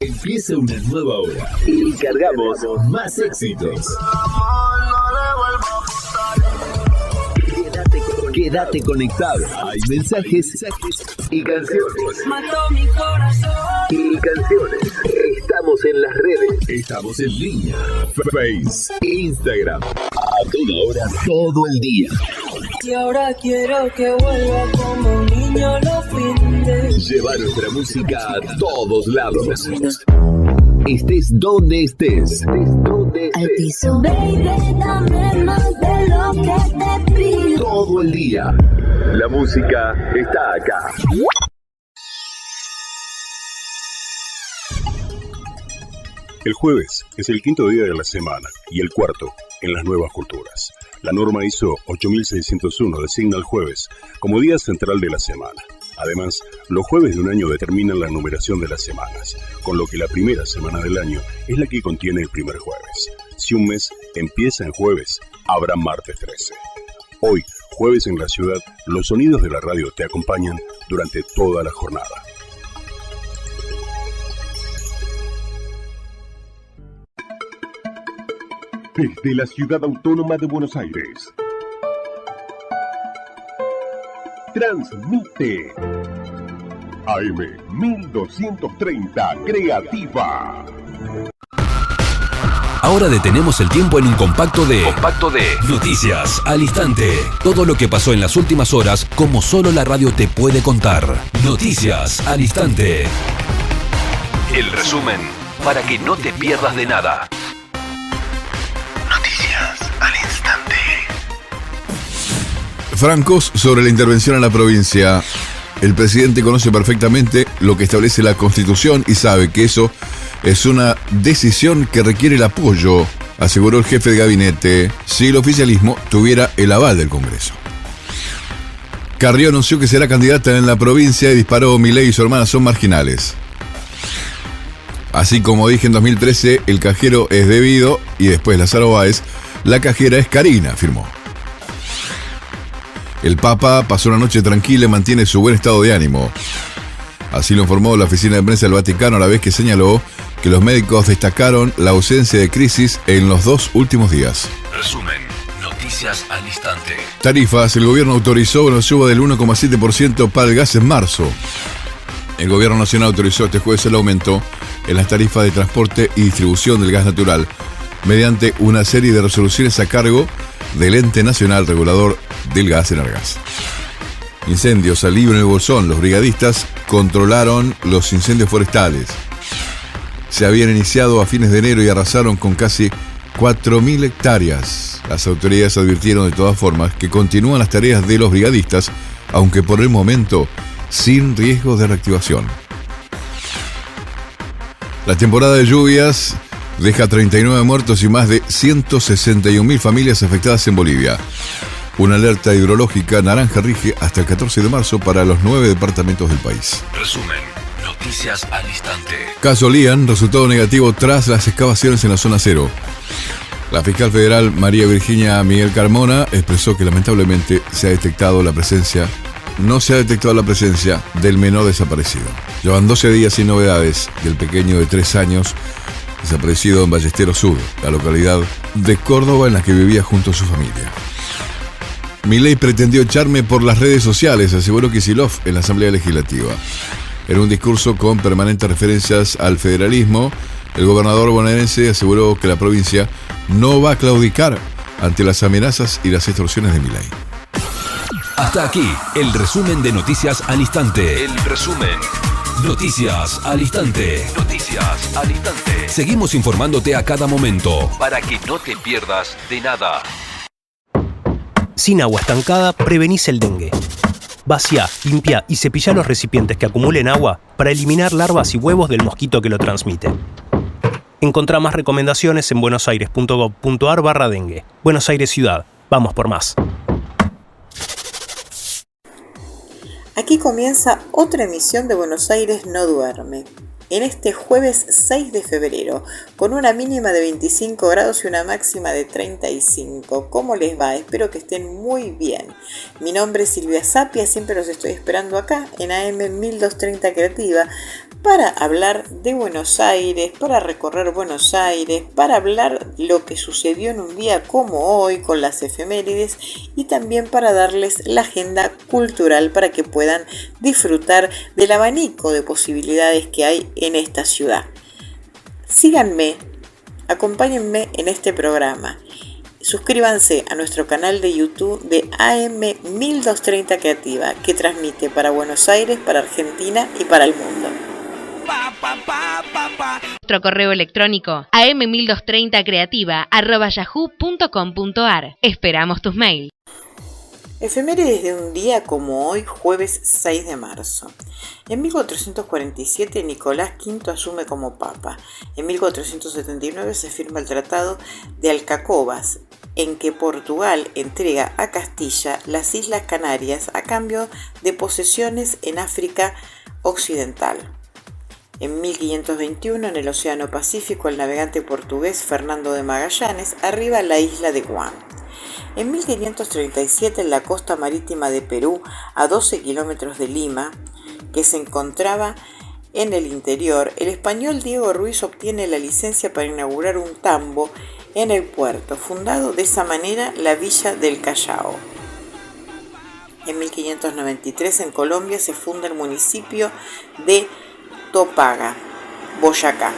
Empieza una nueva hora y cargamos más éxitos. Quédate conectado. Hay mensajes y canciones. Mató mi corazón. Y canciones. Estamos en las redes. Estamos en línea. Face, Instagram. A toda hora, todo el día. Y ahora quiero que vuelva como un niño los fines. Lleva nuestra música a todos lados. Estés donde estés. Al piso. Baby, dame más de lo que te pido. Todo el día. La música está acá. El jueves es el quinto día de la semana y el cuarto en las nuevas culturas. La norma ISO 8601 designa el jueves como día central de la semana. Además, los jueves de un año determinan la numeración de las semanas, con lo que la primera semana del año es la que contiene el primer jueves. Si un mes empieza en jueves, habrá martes 13. Hoy, jueves en la ciudad, los sonidos de la radio te acompañan durante toda la jornada. Desde la Ciudad Autónoma de Buenos Aires, transmite AM 1230 Creativa. Ahora detenemos el tiempo en un compacto de Noticias al Instante. Todo lo que pasó en las últimas horas, como solo la radio te puede contar. Noticias al Instante. El resumen para que no te pierdas de nada. Noticias al Instante. Francos sobre la intervención en la provincia. El presidente conoce perfectamente lo que establece la Constitución y sabe que eso es una decisión que requiere el apoyo, aseguró el jefe de gabinete, si el oficialismo tuviera el aval del Congreso. Carrió anunció que será candidata en la provincia y disparó: Milei y su hermana son marginales. Así como dije en 2013, el cajero es Debido y después Lázaro Báez, la cajera es Karina, afirmó. El Papa pasó una noche tranquila y mantiene su buen estado de ánimo. Así lo informó la oficina de prensa del Vaticano, a la vez que señaló que los médicos destacaron la ausencia de crisis en los 2 últimos días. Resumen, Noticias al Instante. Tarifas. El gobierno autorizó una suba del 1,7% para el gas en marzo. El gobierno nacional autorizó este jueves el aumento en las tarifas de transporte y distribución del gas natural mediante una serie de resoluciones a cargo del Ente Nacional Regulador del Gas, Enargas. Incendios al Libro en el Bolsón. Los brigadistas controlaron los incendios forestales. Se habían iniciado a fines de enero y arrasaron con casi 4.000 hectáreas. Las autoridades advirtieron de todas formas que continúan las tareas de los brigadistas, aunque por el momento sin riesgo de reactivación. La temporada de lluvias deja 39 muertos y más de 161.000 familias afectadas en Bolivia. Una alerta hidrológica naranja rige hasta el 14 de marzo para los 9 departamentos del país. Resumen, Noticias al Instante. Caso Lian, resultado negativo tras las excavaciones en la zona cero. La fiscal federal María Virginia Miguel Carmona expresó que lamentablemente no se ha detectado la presencia del menor desaparecido. Llevan 12 días sin novedades del pequeño de 3 años desaparecido en Ballesteros Sur, la localidad de Córdoba en la que vivía junto a su familia. Milei pretendió echarme por las redes sociales, aseguró Kicillof en la Asamblea Legislativa. En un discurso con permanentes referencias al federalismo, el gobernador bonaerense aseguró que la provincia no va a claudicar ante las amenazas y las extorsiones de Milei. Hasta aquí el resumen de Noticias al Instante. El resumen. Noticias al Instante. Noticias al Instante. Seguimos informándote a cada momento para que no te pierdas de nada. Sin agua estancada, prevenís el dengue. Vacía, limpia y cepilla los recipientes que acumulen agua para eliminar larvas y huevos del mosquito que lo transmite. Encontrá más recomendaciones en buenosaires.gov.ar/dengue. Buenos Aires Ciudad. Vamos por más. Aquí comienza otra emisión de Buenos Aires no duerme. En este jueves 6 de febrero, con una mínima de 25 grados y una máxima de 35. ¿Cómo les va? Espero que estén muy bien. Mi nombre es Silvia Sapia, siempre los estoy esperando acá en AM 1230 Creativa para hablar de Buenos Aires, para recorrer Buenos Aires, para hablar lo que sucedió en un día como hoy con las efemérides y también para darles la agenda cultural para que puedan disfrutar del abanico de posibilidades que hay en esta ciudad. Síganme, acompáñenme en este programa. Suscríbanse a nuestro canal de YouTube de AM 1230 Creativa, que transmite para Buenos Aires, para Argentina y para el mundo. Nuestro correo electrónico am1230creativa@yahoo.com.ar. Esperamos tus mails. Efemérides de un día como hoy, jueves 6 de marzo. En 1447 Nicolás V asume como papa. En 1479 se firma el Tratado de Alcacobas, en que Portugal entrega a Castilla las Islas Canarias a cambio de posesiones en África Occidental. En 1521, en el Océano Pacífico, el navegante portugués Fernando de Magallanes arriba la isla de Guam. En 1537, en la costa marítima de Perú, a 12 kilómetros de Lima, que se encontraba en el interior, el español Diego Ruiz obtiene la licencia para inaugurar un tambo en el puerto, fundado de esa manera la villa del Callao. En 1593, en Colombia, se funda el municipio de Topaga, Boyacá.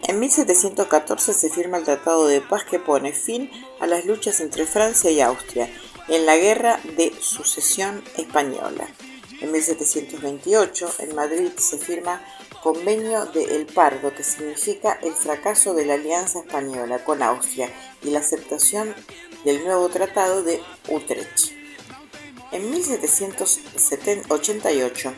En 1714 se firma el Tratado de Paz que pone fin a las luchas entre Francia y Austria en la Guerra de Sucesión Española. En 1728, en Madrid, se firma Convenio de El Pardo, que significa el fracaso de la alianza española con Austria y la aceptación del nuevo Tratado de Utrecht. En 1788,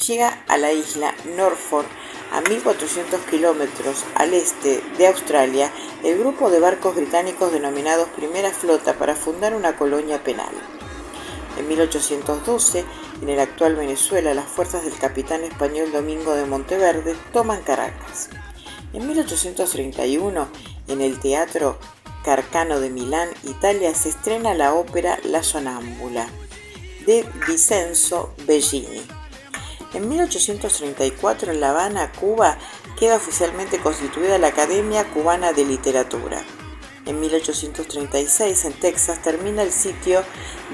llega a la isla Norfolk, a 1.400 kilómetros al este de Australia, el grupo de barcos británicos denominados Primera Flota para fundar una colonia penal. En 1812, en el actual Venezuela, las fuerzas del capitán español Domingo de Monteverde toman Caracas. En 1831, en el Teatro Carcano de Milán, Italia, se estrena la ópera La Sonámbula, de Vincenzo Bellini. En 1834, en La Habana, Cuba, queda oficialmente constituida la Academia Cubana de Literatura. En 1836, en Texas, termina el sitio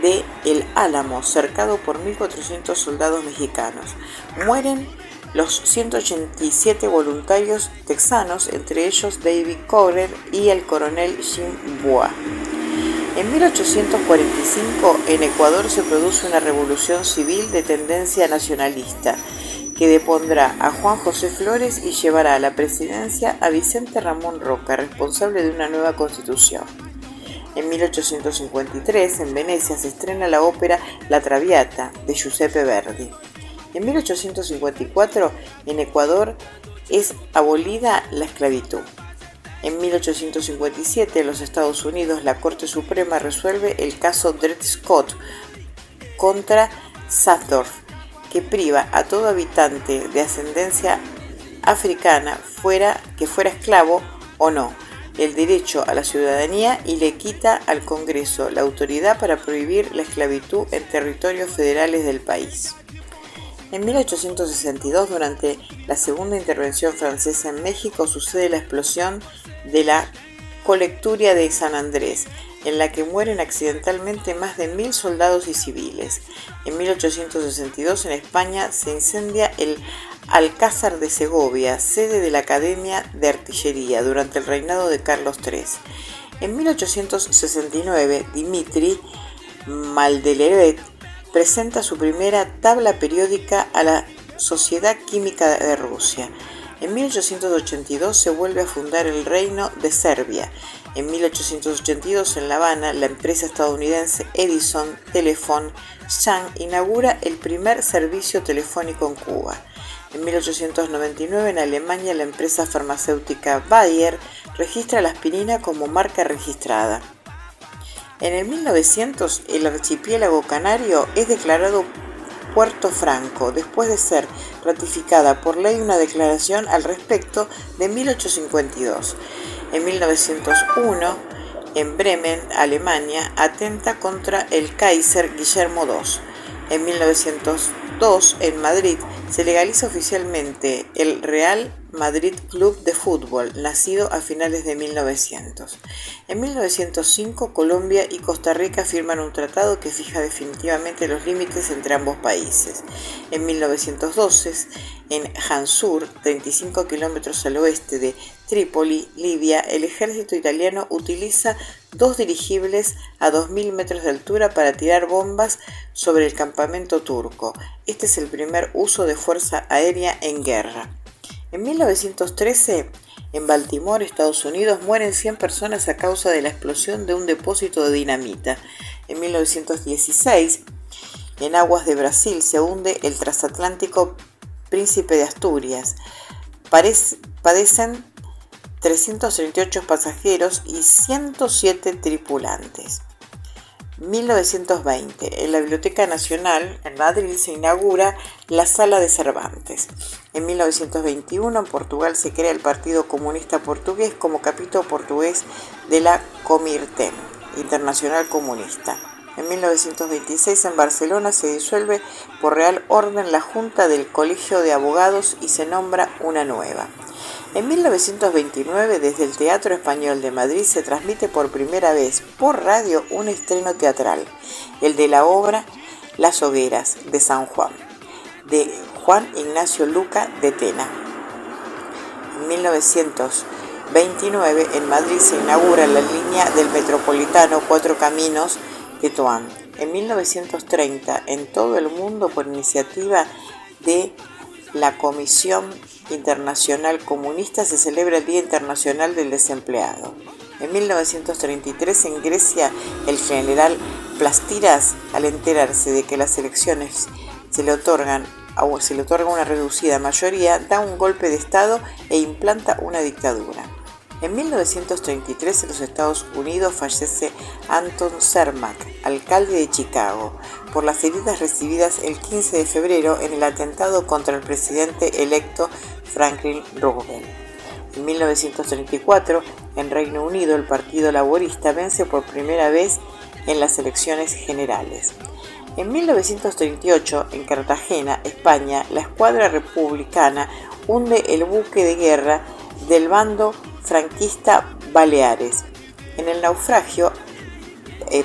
de El Álamo, cercado por 1.400 soldados mexicanos. Mueren los 187 voluntarios texanos, entre ellos David Cooper y el coronel Jim Boa. En 1845, en Ecuador se produce una revolución civil de tendencia nacionalista que depondrá a Juan José Flores y llevará a la presidencia a Vicente Ramón Roca, responsable de una nueva constitución. En 1853, en Venecia, se estrena la ópera La Traviata, de Giuseppe Verdi. En 1854, en Ecuador, es abolida la esclavitud. En 1857, en los Estados Unidos, la Corte Suprema resuelve el caso Dred Scott contra Sandorf, que priva a todo habitante de ascendencia africana, que fuera esclavo o no, el derecho a la ciudadanía y le quita al Congreso la autoridad para prohibir la esclavitud en territorios federales del país. En 1862, durante la segunda intervención francesa en México, sucede la explosión de la Colecturia de San Andrés, en la que mueren accidentalmente más de 1.000 soldados y civiles. En 1862, en España, se incendia el Alcázar de Segovia, sede de la Academia de Artillería, durante el reinado de Carlos III. En 1869, Dimitri Mendeleev presenta su primera tabla periódica a la Sociedad Química de Rusia. En 1882 se vuelve a fundar el Reino de Serbia. En 1882, en La Habana, la empresa estadounidense Edison Telephone Shan inaugura el primer servicio telefónico en Cuba. En 1899, en Alemania, la empresa farmacéutica Bayer registra la aspirina como marca registrada. En el 1900, el archipiélago canario es declarado Puerto Franco, después de ser ratificada por ley una declaración al respecto de 1852. En 1901, en Bremen, Alemania, atenta contra el Kaiser Guillermo II. En 1903, 2, en Madrid, se legaliza oficialmente el Real Madrid Club de Fútbol, nacido a finales de 1900. En 1905, Colombia y Costa Rica firman un tratado que fija definitivamente los límites entre ambos países. En 1912, en Jansur, 35 kilómetros al oeste de Trípoli, Libia, el ejército italiano utiliza 2 dirigibles a 2.000 metros de altura para tirar bombas sobre el campamento turco. Este es el primer uso de fuerza aérea en guerra. En 1913, en Baltimore, Estados Unidos, mueren 100 personas a causa de la explosión de un depósito de dinamita. En 1916, en aguas de Brasil, se hunde el transatlántico Príncipe de Asturias. Padecen 338 pasajeros y 107 tripulantes. 1920, en la Biblioteca Nacional, en Madrid, se inaugura la Sala de Cervantes. En 1921, en Portugal, se crea el Partido Comunista Portugués como capítulo portugués de la Comirten, Internacional Comunista. En 1926, en Barcelona, se disuelve por Real Orden la Junta del Colegio de Abogados y se nombra una nueva. En 1929, desde el Teatro Español de Madrid, se transmite por primera vez por radio un estreno teatral, el de la obra Las Hogueras de San Juan, de Juan Ignacio Luca de Tena. En 1929, en Madrid, se inaugura la línea del Metropolitano Cuatro Caminos de Toán. En 1930, en todo el mundo, por iniciativa de la Comisión Internacional Comunista, se celebra el Día Internacional del Desempleado. En 1933, en Grecia, el general Plastiras, al enterarse de que las elecciones se le otorga una reducida mayoría, da un golpe de Estado e implanta una dictadura. En 1933, en los Estados Unidos, fallece Anton Cermak, alcalde de Chicago, por las heridas recibidas el 15 de febrero en el atentado contra el presidente electo Franklin Roosevelt. En 1934, en Reino Unido, el Partido Laborista vence por primera vez en las elecciones generales. En 1938, en Cartagena, España, la escuadra republicana hunde el buque de guerra del bando franquista Baleares. En el naufragio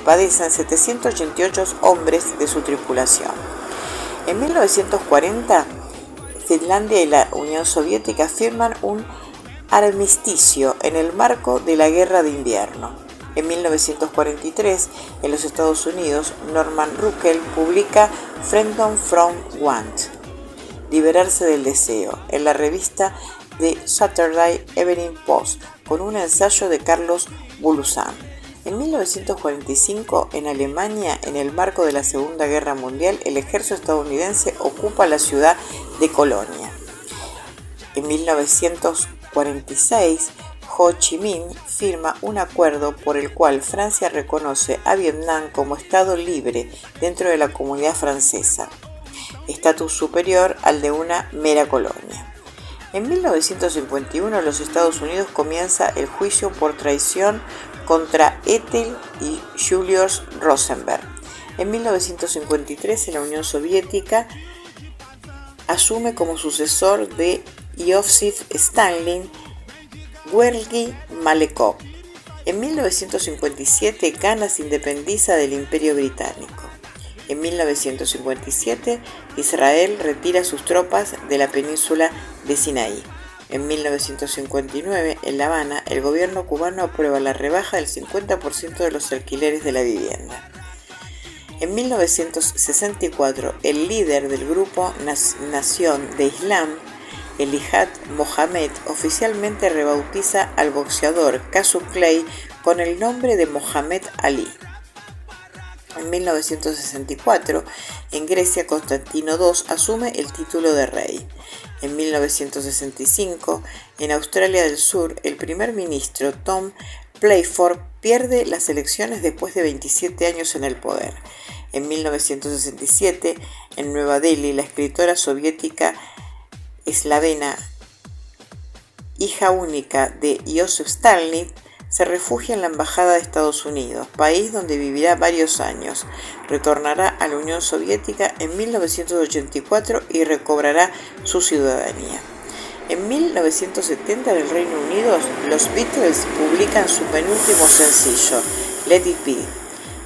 padecen 788 hombres de su tripulación. En 1940, Finlandia y la Unión Soviética firman un armisticio en el marco de la Guerra de Invierno. En 1943, en los Estados Unidos, Norman Rockwell publica Freedom from Want, Liberarse del Deseo, en la revista The Saturday Evening Post, con un ensayo de Carlos Bulusan. En 1945, en Alemania, en el marco de la Segunda Guerra Mundial, el ejército estadounidense ocupa la ciudad de Colonia. En 1946, Ho Chi Minh firma un acuerdo por el cual Francia reconoce a Vietnam como Estado libre dentro de la Comunidad Francesa, estatus superior al de una mera colonia. En 1951, los Estados Unidos comienza el juicio por traición contra Ethel y Julius Rosenberg. En 1953, la Unión Soviética asume como sucesor de Iosif Stalin Georgi Malekov. En 1957, Ghana se independiza del Imperio Británico. En 1957, Israel retira sus tropas de la península de Sinaí. En 1959, en La Habana, el gobierno cubano aprueba la rebaja del 50% de los alquileres de la vivienda. En 1964, el líder del grupo Nación de Islam, Elijah Mohammed, oficialmente rebautiza al boxeador Cassius Clay con el nombre de Mohamed Ali. En 1964, en Grecia, Constantino II asume el título de rey. En 1965, en Australia del Sur, el primer ministro Tom Playford pierde las elecciones después de 27 años en el poder. En 1967, en Nueva Delhi, la escritora soviética eslavena, hija única de Joseph Stalin, Se refugia en la Embajada de Estados Unidos, país donde vivirá varios años. Retornará a la Unión Soviética en 1984 y recobrará su ciudadanía. En 1970, en el Reino Unido, los Beatles publican su penúltimo sencillo, Let It Be.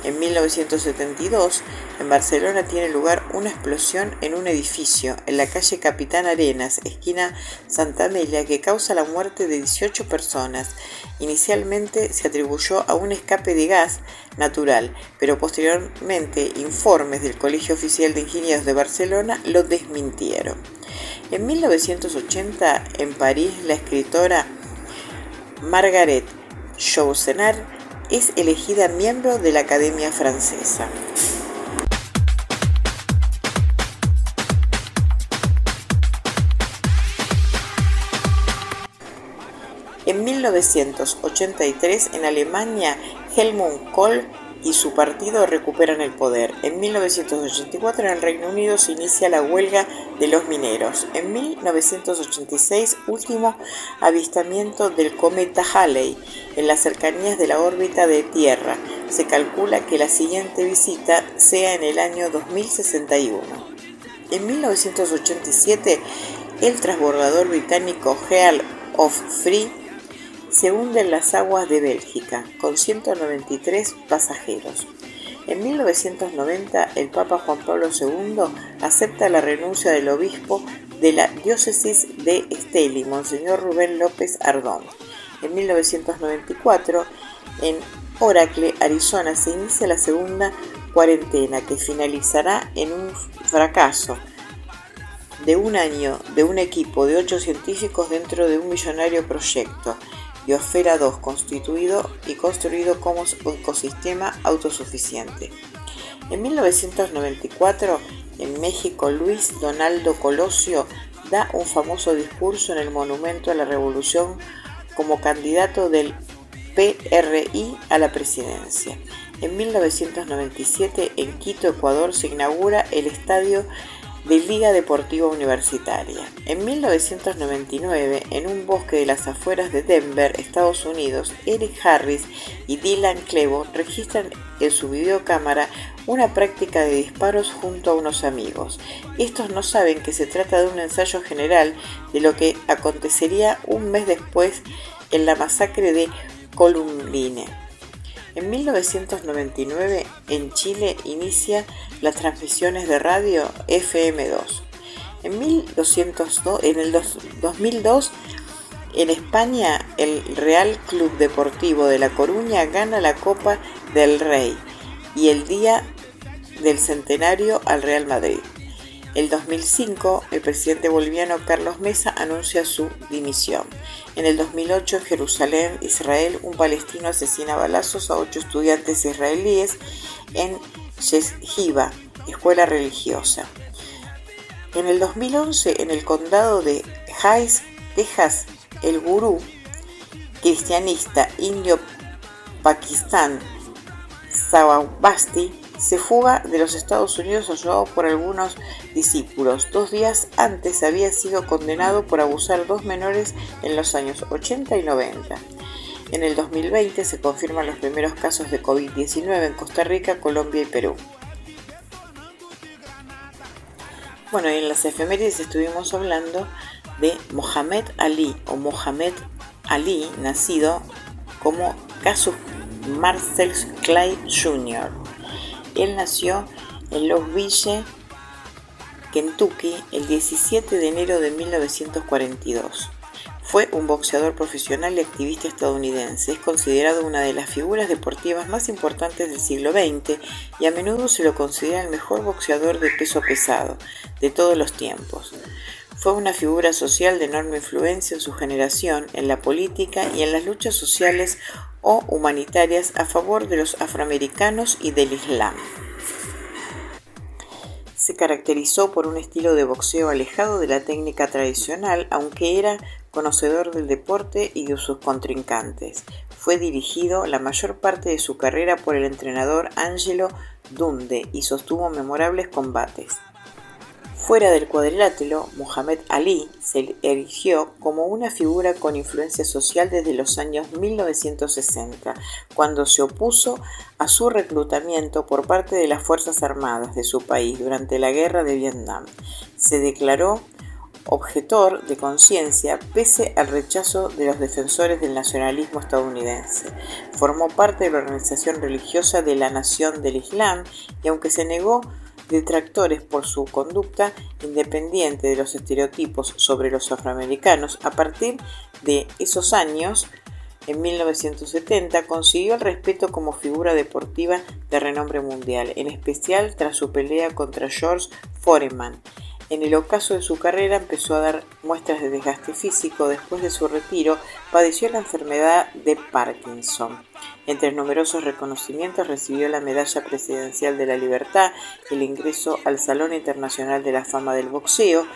En 1972, en Barcelona tiene lugar una explosión en un edificio en la calle Capitán Arenas, esquina Santa Amelia, que causa la muerte de 18 personas. Inicialmente se atribuyó a un escape de gas natural, pero posteriormente informes del Colegio Oficial de Ingenieros de Barcelona lo desmintieron. En 1980, en París, la escritora Margaret Yourcenar es elegida miembro de la Academia Francesa. En 1983, en Alemania, Helmut Kohl y su partido recuperan el poder. En 1984, en el Reino Unido, se inicia la huelga de los mineros. En 1986, último avistamiento del cometa Halley en las cercanías de la órbita de Tierra. Se calcula que la siguiente visita sea en el año 2061. En 1987, el transbordador británico Earl of Free se hunde en las aguas de Bélgica, con 193 pasajeros. En 1990, el Papa Juan Pablo II acepta la renuncia del obispo de la diócesis de Estelí, Monseñor Rubén López Ardón. En 1994, en Oracle, Arizona, se inicia la segunda cuarentena, que finalizará en un fracaso de un año de un equipo de 8 científicos dentro de un millonario proyecto, Biosfera 2, construido como ecosistema autosuficiente. En 1994, en México, Luis Donaldo Colosio da un famoso discurso en el Monumento a la Revolución como candidato del PRI a la presidencia. En 1997, en Quito, Ecuador, se inaugura el estadio de Liga Deportiva Universitaria. En 1999, en un bosque de las afueras de Denver, Estados Unidos, Eric Harris y Dylan Clevo registran en su videocámara una práctica de disparos junto a unos amigos. Estos no saben que se trata de un ensayo general de lo que acontecería un mes después en la masacre de Columbine. En 1999, en Chile, inicia las transmisiones de radio FM2. En el 2002, en España, el Real Club Deportivo de La Coruña gana la Copa del Rey y el Día del Centenario al Real Madrid. En 2005, el presidente boliviano Carlos Mesa anuncia su dimisión. En el 2008, en Jerusalén, Israel, un palestino asesina a balazos a 8 estudiantes israelíes en Yeshiva, escuela religiosa. En el 2011, en el condado de Hays, Texas, el gurú cristianista indio-pakistán Zawahbasti se fuga de los Estados Unidos ayudado por algunos discípulos. 2 días antes había sido condenado por abusar 2 menores en los años 80 y 90. En el 2020 se confirman los primeros casos de COVID-19 en Costa Rica, Colombia y Perú. Bueno, y en las efemérides estuvimos hablando de Mohamed Ali, nacido como Cassius Marcel Clay Jr. Él nació en Louisville, Kentucky, el 17 de enero de 1942. Fue un boxeador profesional y activista estadounidense. Es considerado una de las figuras deportivas más importantes del siglo XX y a menudo se lo considera el mejor boxeador de peso pesado de todos los tiempos. Fue una figura social de enorme influencia en su generación, en la política y en las luchas sociales o humanitarias a favor de los afroamericanos y del Islam. Se caracterizó por un estilo de boxeo alejado de la técnica tradicional, aunque era conocedor del deporte y de sus contrincantes. Fue dirigido la mayor parte de su carrera por el entrenador Angelo Dundee y sostuvo memorables combates. Fuera del cuadrilátero, Muhammad Ali se erigió como una figura con influencia social desde los años 1960, cuando se opuso a su reclutamiento por parte de las Fuerzas Armadas de su país durante la Guerra de Vietnam. Se declaró objetor de conciencia pese al rechazo de los defensores del nacionalismo estadounidense. Formó parte de la organización religiosa de la Nación del Islam y aunque se negó detractores por su conducta independiente de los estereotipos sobre los afroamericanos, a partir de esos años, en 1970, consiguió el respeto como figura deportiva de renombre mundial, en especial tras su pelea contra George Foreman. En el ocaso de su carrera empezó a dar muestras de desgaste físico. Después de su retiro, padeció la enfermedad de Parkinson. Entre numerosos reconocimientos recibió la Medalla Presidencial de la Libertad, el ingreso al Salón Internacional de la Fama del Boxeo,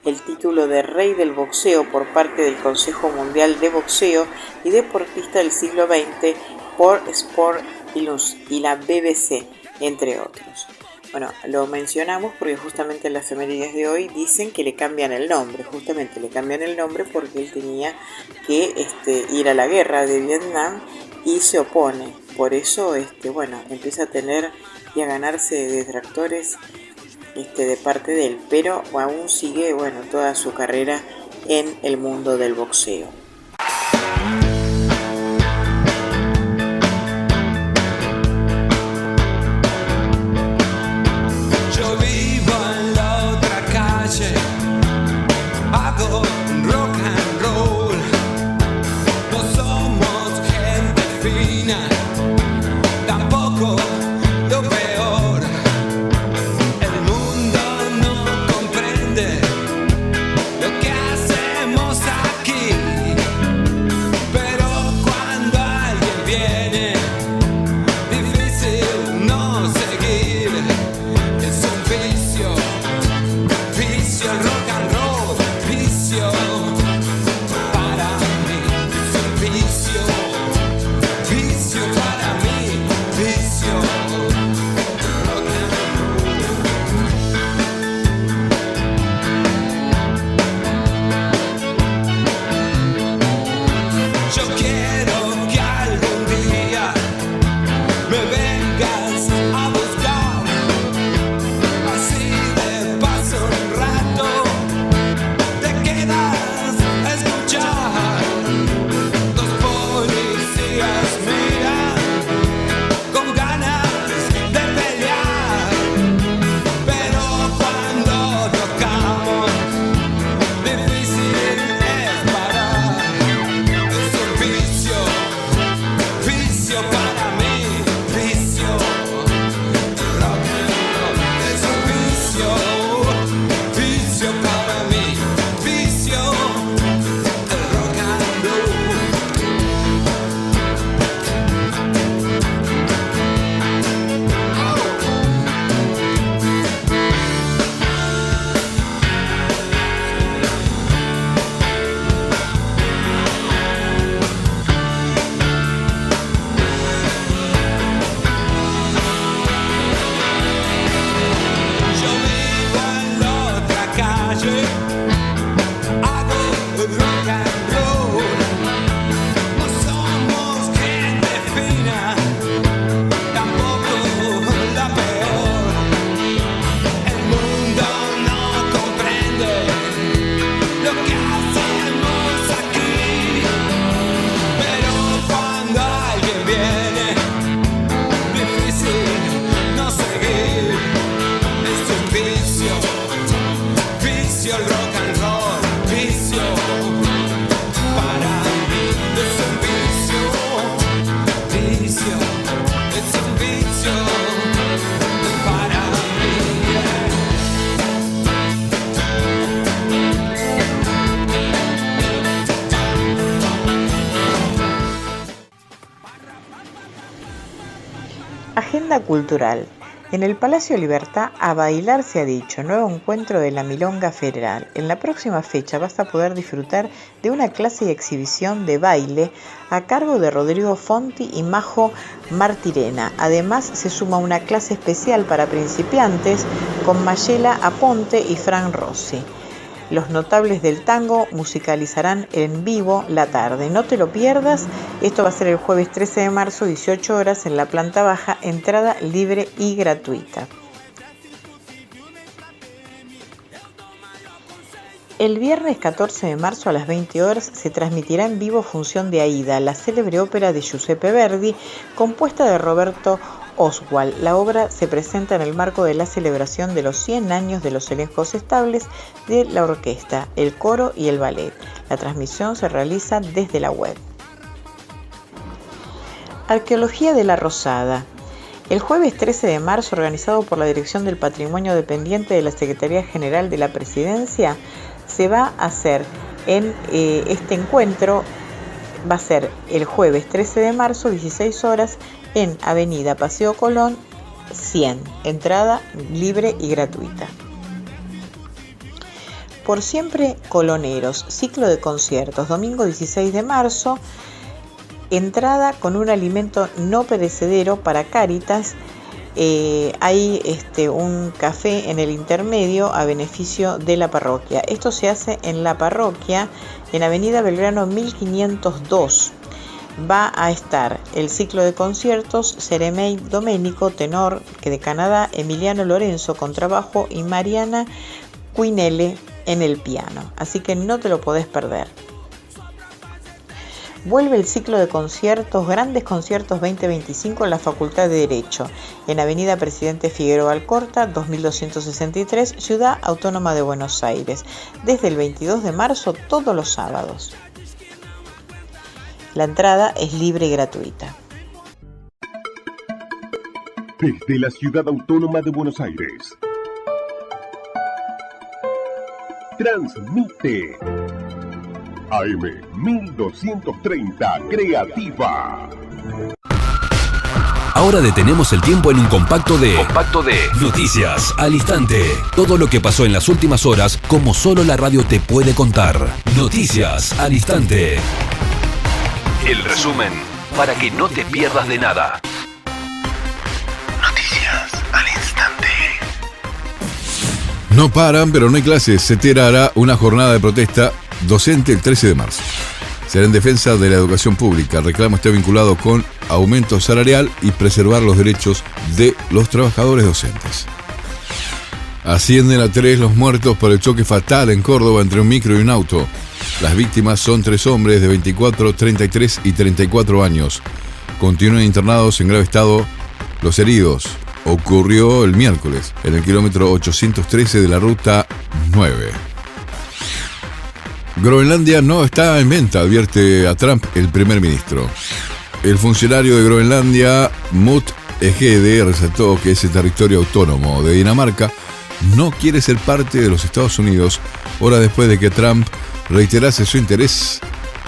el título de Rey del Boxeo por parte del Consejo Mundial de Boxeo y Deportista del siglo XX por Sport y la BBC, entre otros. Bueno, lo mencionamos porque justamente en las efemérides de hoy dicen que le cambian el nombre. Justamente le cambian el nombre porque él tenía que ir a la guerra de Vietnam y se opone. Por eso, empieza a tener y a ganarse detractores de parte de él. Pero aún sigue, toda su carrera en el mundo del boxeo. Hago rock and roll, no somos gente fina, tampoco lo peor. El mundo no comprende lo que hacemos aquí, pero cuando alguien viene, difícil no seguir. Es un vicio, vicio rock and roll. Vicio para mí, es un vicio, vicio para mí, vicio rock and roll. Yo quiero que algún día me vengas a buscar, así de paso un rato. Los policías miran con ganas de pelear, pero cuando tocamos, difícil es parar. Es un vicio, vicio para mí, vicio rock and roll. Es un vicio, vicio para mí, vicio. Agenda cultural. En el Palacio Libertad, a bailar se ha dicho, nuevo encuentro de la Milonga Federal. En la próxima fecha vas a poder disfrutar de una clase y exhibición de baile a cargo de Rodrigo Fonti y Majo Martirena. Además, se suma una clase especial para principiantes con Mayela Aponte y Fran Rossi. Los notables del tango musicalizarán en vivo la tarde. No te lo pierdas. Esto va a ser el jueves 13 de marzo, 18 horas, en la planta baja. Entrada libre y gratuita. El viernes 14 de marzo a las 20 horas se transmitirá en vivo función de Aida, la célebre ópera de Giuseppe Verdi, compuesta de Roberto Oswald. La obra se presenta en el marco de la celebración de los 100 años de los elencos estables de la orquesta, el coro y el ballet. La transmisión se realiza desde la web. Arqueología de la Rosada. El jueves 13 de marzo, organizado por la Dirección del Patrimonio dependiente de la Secretaría General de la Presidencia, se va a hacer en este encuentro. Va a ser el jueves 13 de marzo, 16 horas, en Avenida Paseo Colón 100, entrada libre y gratuita. Por siempre Coloneros, ciclo de conciertos, domingo 16 de marzo, entrada con un alimento no perecedero para Cáritas. Hay un café en el intermedio a beneficio de la parroquia. Esto se hace en la parroquia, en Avenida Belgrano 1502. Va a estar el ciclo de conciertos Ceremey Doménico, tenor, que de Canadá, Emiliano Lorenzo, contrabajo, y Mariana Quinelle en el piano. Así que no te lo podés perder. Vuelve el ciclo de conciertos, Grandes Conciertos 2025 en la Facultad de Derecho, en Avenida Presidente Figueroa Alcorta, 2263, Ciudad Autónoma de Buenos Aires, desde el 22 de marzo todos los sábados. La entrada es libre y gratuita. Desde la Ciudad Autónoma de Buenos Aires, transmite AM 1230 Creativa. Ahora detenemos el tiempo en un compacto de Noticias al Instante. Todo lo que pasó en las últimas horas, como solo la radio te puede contar. Noticias al Instante. El resumen para que no te pierdas de nada. Noticias al Instante. No paran, pero no hay clases. CETERA hará una jornada de protesta docente el 13 de marzo. Será en defensa de la educación pública. El reclamo está vinculado con aumento salarial y preservar los derechos de los trabajadores docentes. Ascienden a 3 los muertos por el choque fatal en Córdoba entre un micro y un auto. Las víctimas son 3 hombres de 24, 33 y 34 años. Continúan internados en grave estado los heridos. Ocurrió el miércoles en el kilómetro 813 de la ruta 9. Groenlandia no está en venta, advierte a Trump el primer ministro. El funcionario de Groenlandia, Mut Egede, resaltó que ese territorio autónomo de Dinamarca no quiere ser parte de los Estados Unidos, horas después de que Trump reiterase su interés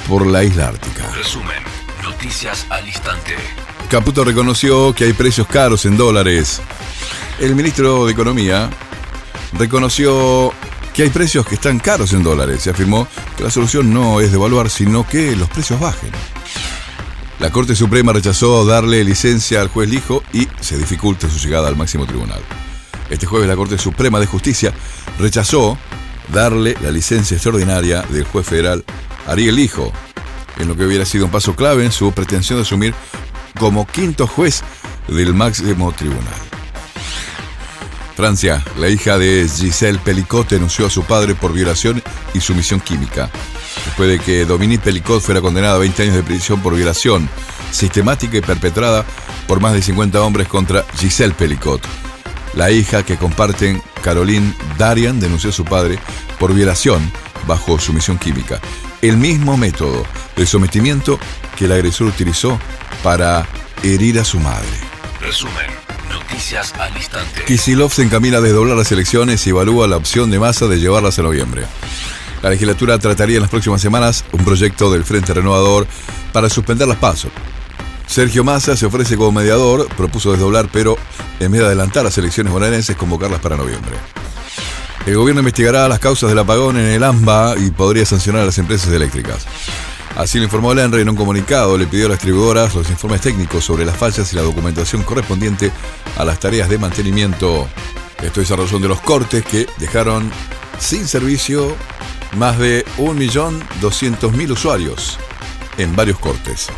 por la isla ártica. Resumen, Noticias al Instante. Caputo reconoció que hay precios caros en dólares. El ministro de Economía reconoció que hay precios que están caros en dólares y afirmó que la solución no es devaluar, sino que los precios bajen. La Corte Suprema rechazó darle licencia al juez Lijo y se dificulta su llegada al máximo tribunal. Este jueves la Corte Suprema de Justicia rechazó darle la licencia extraordinaria del juez federal Ariel Lijo, en lo que hubiera sido un paso clave en su pretensión de asumir como 5º juez del máximo tribunal. Francia, la hija de Gisèle Pelicot denunció a su padre por violación y sumisión química, después de que Dominique Pelicot fuera condenada a 20 años de prisión por violación sistemática y perpetrada por más de 50 hombres contra Gisèle Pelicot. La hija que comparten, Caroline Darian, denunció a su padre por violación bajo sumisión química, el mismo método de sometimiento que el agresor utilizó para herir a su madre. Resumen, Noticias al Instante. Kicillof se encamina a desdoblar las elecciones y evalúa la opción de Massa de llevarlas a noviembre. La legislatura trataría en las próximas semanas un proyecto del Frente Renovador para suspender las PASO. Sergio Massa se ofrece como mediador, propuso desdoblar, pero en vez de adelantar las elecciones bonaerenses, convocarlas para noviembre. El gobierno investigará las causas del apagón en el AMBA y podría sancionar a las empresas eléctricas. Así lo informó el ENRE en un comunicado. Le pidió a las distribuidoras los informes técnicos sobre las fallas y la documentación correspondiente a las tareas de mantenimiento. Esto es a razón de los cortes que dejaron sin servicio más de 1.200.000 usuarios en varios cortes.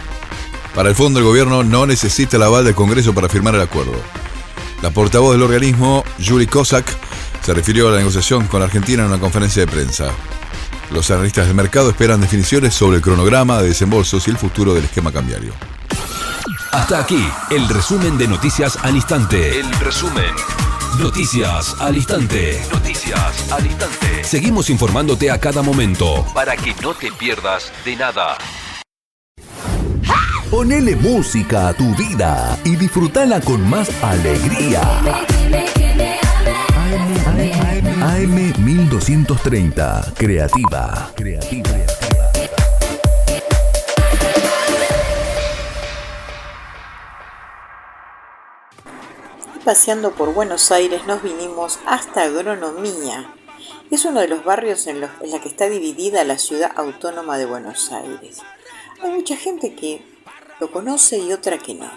Para el fondo, el gobierno no necesita el aval del Congreso para firmar el acuerdo. La portavoz del organismo, Yuri Kozak, se refirió a la negociación con Argentina en una conferencia de prensa. Los analistas del mercado esperan definiciones sobre el cronograma de desembolsos y el futuro del esquema cambiario. Hasta aquí el resumen de Noticias al Instante. El resumen. Noticias al Instante. Noticias al Instante. Seguimos informándote a cada momento para que no te pierdas de nada. Ponele música a tu vida y disfrutala con más alegría. AM 1230, creativa. Paseando por Buenos Aires nos vinimos hasta Agronomía. Es uno de los barrios en la que está dividida la ciudad autónoma de Buenos Aires. Hay mucha gente que lo conoce y otra que no.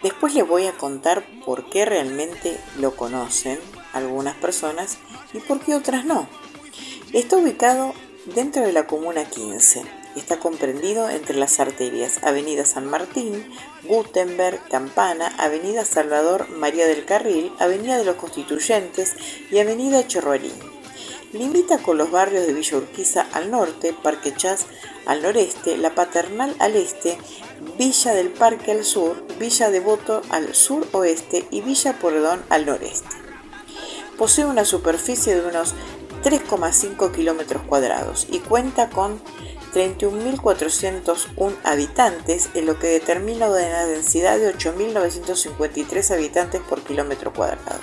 Después les voy a contar por qué realmente lo conocen algunas personas y por qué otras no. Está ubicado dentro de la Comuna 15. Está comprendido entre las arterias Avenida San Martín, Gutenberg, Campana, Avenida Salvador María del Carril, Avenida de los Constituyentes y Avenida Chorrorín. Limita con los barrios de Villa Urquiza al norte, Parque Chas al noreste, La Paternal al este, Villa del Parque al sur, Villa Devoto al sur-oeste y Villa Porredón al noreste. Posee una superficie de unos 3,5 kilómetros cuadrados y cuenta con 31.401 habitantes, en lo que determina una densidad de 8.953 habitantes por kilómetro cuadrado.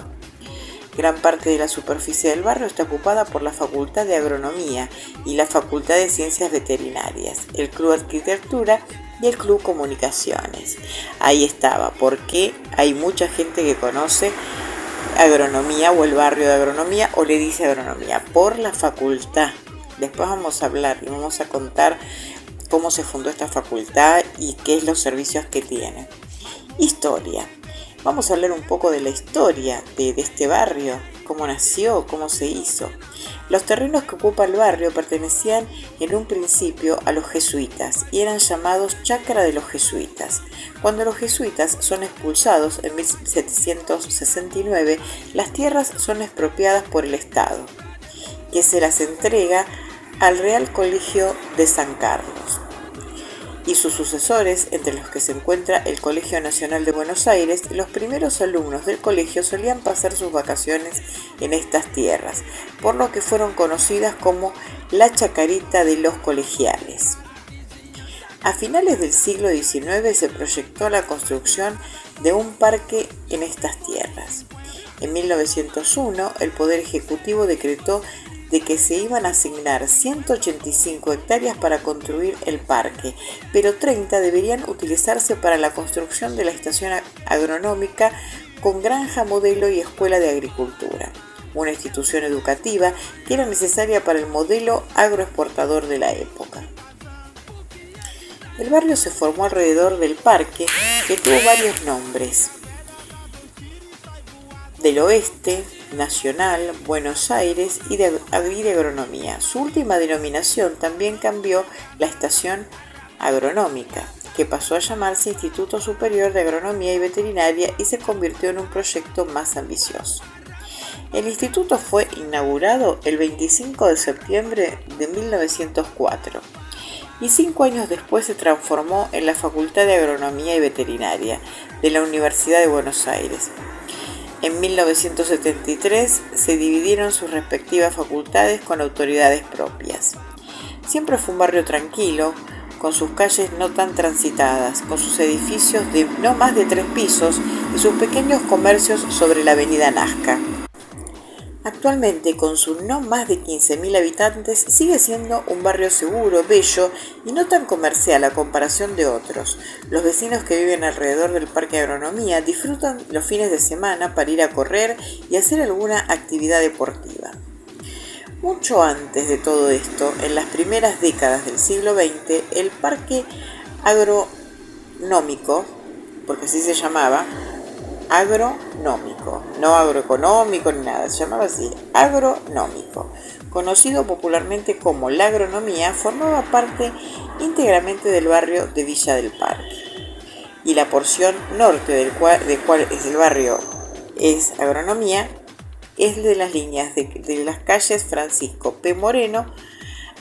Gran parte de la superficie del barrio está ocupada por la Facultad de Agronomía y la Facultad de Ciencias Veterinarias, el Club Arquitectura y el Club Comunicaciones. Ahí estaba, porque hay mucha gente que conoce agronomía o el barrio de agronomía o le dice agronomía por la facultad. Después vamos a hablar y vamos a contar cómo se fundó esta facultad y qué es los servicios que tiene. Historia. Vamos a hablar un poco de la historia de este barrio, cómo nació, cómo se hizo. Los terrenos que ocupa el barrio pertenecían en un principio a los jesuitas y eran llamados Chacra de los Jesuitas. Cuando los jesuitas son expulsados en 1769, las tierras son expropiadas por el Estado, que se las entrega al Real Colegio de San Carlos y sus sucesores, entre los que se encuentra el Colegio Nacional de Buenos Aires. Los primeros alumnos del colegio solían pasar sus vacaciones en estas tierras, por lo que fueron conocidas como la Chacarita de los Colegiales. A finales del siglo XIX se proyectó la construcción de un parque en estas tierras. En 1901, el Poder Ejecutivo decretó de que se iban a asignar 185 hectáreas para construir el parque, pero 30 deberían utilizarse para la construcción de la estación agronómica con granja modelo y escuela de agricultura, una institución educativa que era necesaria para el modelo agroexportador de la época. El barrio se formó alrededor del parque, que tuvo varios nombres: del Oeste, Nacional, Buenos Aires y de Agronomía. Su última denominación también cambió la estación agronómica, que pasó a llamarse Instituto Superior de Agronomía y Veterinaria y se convirtió en un proyecto más ambicioso. El instituto fue inaugurado el 25 de septiembre de 1904 y 5 años después se transformó en la Facultad de Agronomía y Veterinaria de la Universidad de Buenos Aires. En 1973 se dividieron sus respectivas facultades con autoridades propias. Siempre fue un barrio tranquilo, con sus calles no tan transitadas, con sus edificios de no más de 3 pisos y sus pequeños comercios sobre la avenida Nazca. Actualmente, con sus no más de 15.000 habitantes, sigue siendo un barrio seguro, bello y no tan comercial a comparación de otros. Los vecinos que viven alrededor del Parque de Agronomía disfrutan los fines de semana para ir a correr y hacer alguna actividad deportiva. Mucho antes de todo esto, en las primeras décadas del siglo XX, el Parque Agronómico, porque así se llamaba, agronómico, no agroeconómico ni nada, se llamaba así, agronómico, conocido popularmente como La Agronomía, formaba parte íntegramente del barrio de Villa del Parque. Y la porción norte del cual es el barrio es Agronomía, es de las líneas de las calles Francisco P. Moreno,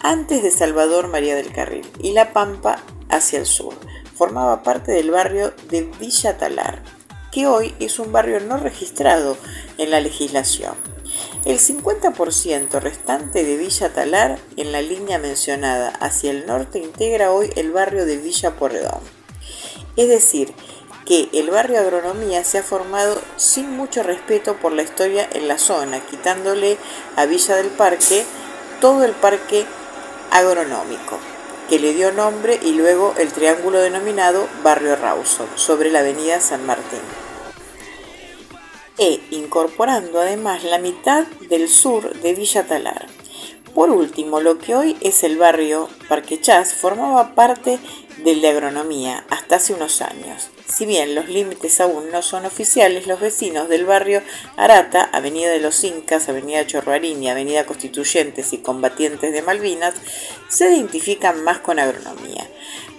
antes de Salvador María del Carril, y La Pampa hacia el sur. Formaba parte del barrio de Villa Talar, que hoy es un barrio no registrado en la legislación. El 50% restante de Villa Talar, en la línea mencionada hacia el norte, integra hoy el barrio de Villa Porredón. Es decir, que el barrio Agronomía se ha formado sin mucho respeto por la historia en la zona, quitándole a Villa del Parque todo el parque agronómico, que le dio nombre, y luego el triángulo denominado Barrio Rawson, sobre la avenida San Martín, e incorporando además la mitad del sur de Villa Talar. Por último, lo que hoy es el barrio Parque Chas formaba parte del de Agronomía hasta hace unos años. Si bien los límites aún no son oficiales, los vecinos del barrio Arata, Avenida de los Incas, Avenida Chorroarini, Avenida Constituyentes y Combatientes de Malvinas, se identifican más con Agronomía,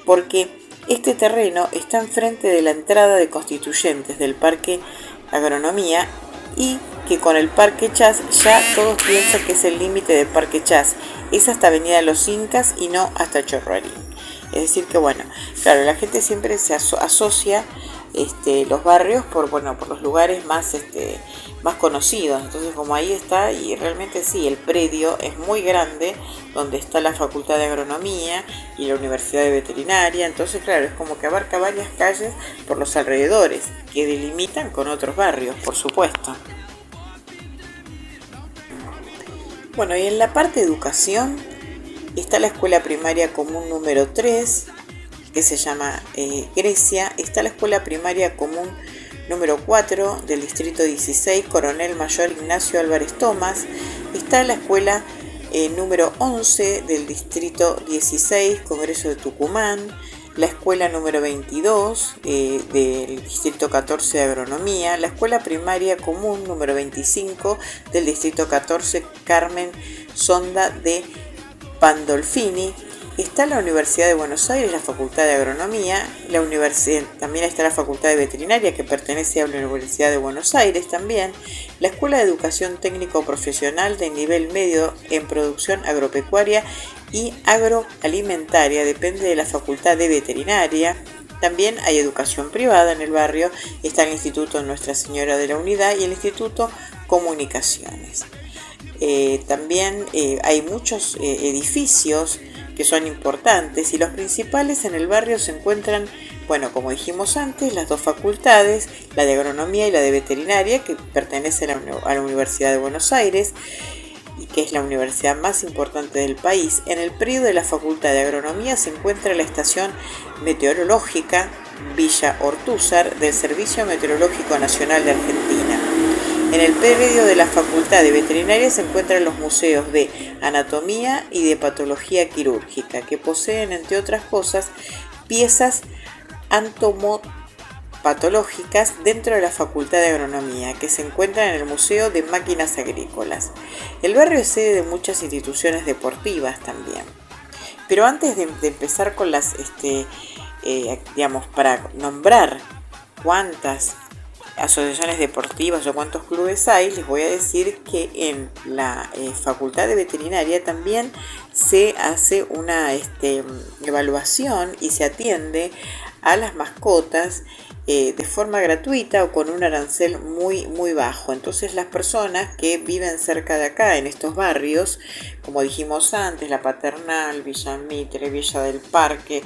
porque este terreno está enfrente de la entrada de Constituyentes del Parque Agronomía, y que con el Parque Chas ya todos piensan que es el límite del Parque Chas, es hasta Avenida de los Incas y no hasta Chorroarini. Es decir que, bueno, claro, la gente siempre se asocia los barrios por los lugares más conocidos. Entonces, como ahí está, y realmente sí, el predio es muy grande, donde está la Facultad de Agronomía y la Universidad de Veterinaria. Entonces, claro, es como que abarca varias calles por los alrededores, que delimitan con otros barrios, por supuesto. Bueno, y en la parte de educación está la Escuela Primaria Común número 3, que se llama Grecia. Está la Escuela Primaria Común número 4 del Distrito 16, Coronel Mayor Ignacio Álvarez Tomás. Está la Escuela número 11 del Distrito 16, Congreso de Tucumán. La Escuela número 22 del Distrito 14 de Agronomía. La Escuela Primaria Común número 25 del Distrito 14, Carmen Sonda de Pandolfini. Está la Universidad de Buenos Aires, la Facultad de Agronomía, también está la Facultad de Veterinaria, que pertenece a la Universidad de Buenos Aires también, la Escuela de Educación Técnico Profesional de nivel medio en producción agropecuaria y agroalimentaria, depende de la Facultad de Veterinaria. También hay educación privada en el barrio, está el Instituto Nuestra Señora de la Unidad y el Instituto Comunicaciones. También hay muchos edificios que son importantes, y los principales en el barrio se encuentran, bueno, como dijimos antes, las dos facultades, la de Agronomía y la de Veterinaria, que pertenecen a la Universidad de Buenos Aires, y que es la universidad más importante del país. En el predio de la Facultad de Agronomía se encuentra la estación meteorológica Villa Ortúzar del Servicio Meteorológico Nacional de Argentina. En el predio de la Facultad de Veterinaria se encuentran los museos de Anatomía y de Patología Quirúrgica, que poseen, entre otras cosas, piezas antomopatológicas dentro de la Facultad de Agronomía, que se encuentran en el Museo de Máquinas Agrícolas. El barrio es sede de muchas instituciones deportivas también. Pero antes de empezar con las, para nombrar cuántas asociaciones deportivas o cuántos clubes hay, les voy a decir que en la Facultad de Veterinaria también se hace una evaluación y se atiende a las mascotas de forma gratuita o con un arancel muy muy bajo. Entonces las personas que viven cerca de acá en estos barrios, como dijimos antes, La Paternal, Villa Mitre, Villa del Parque,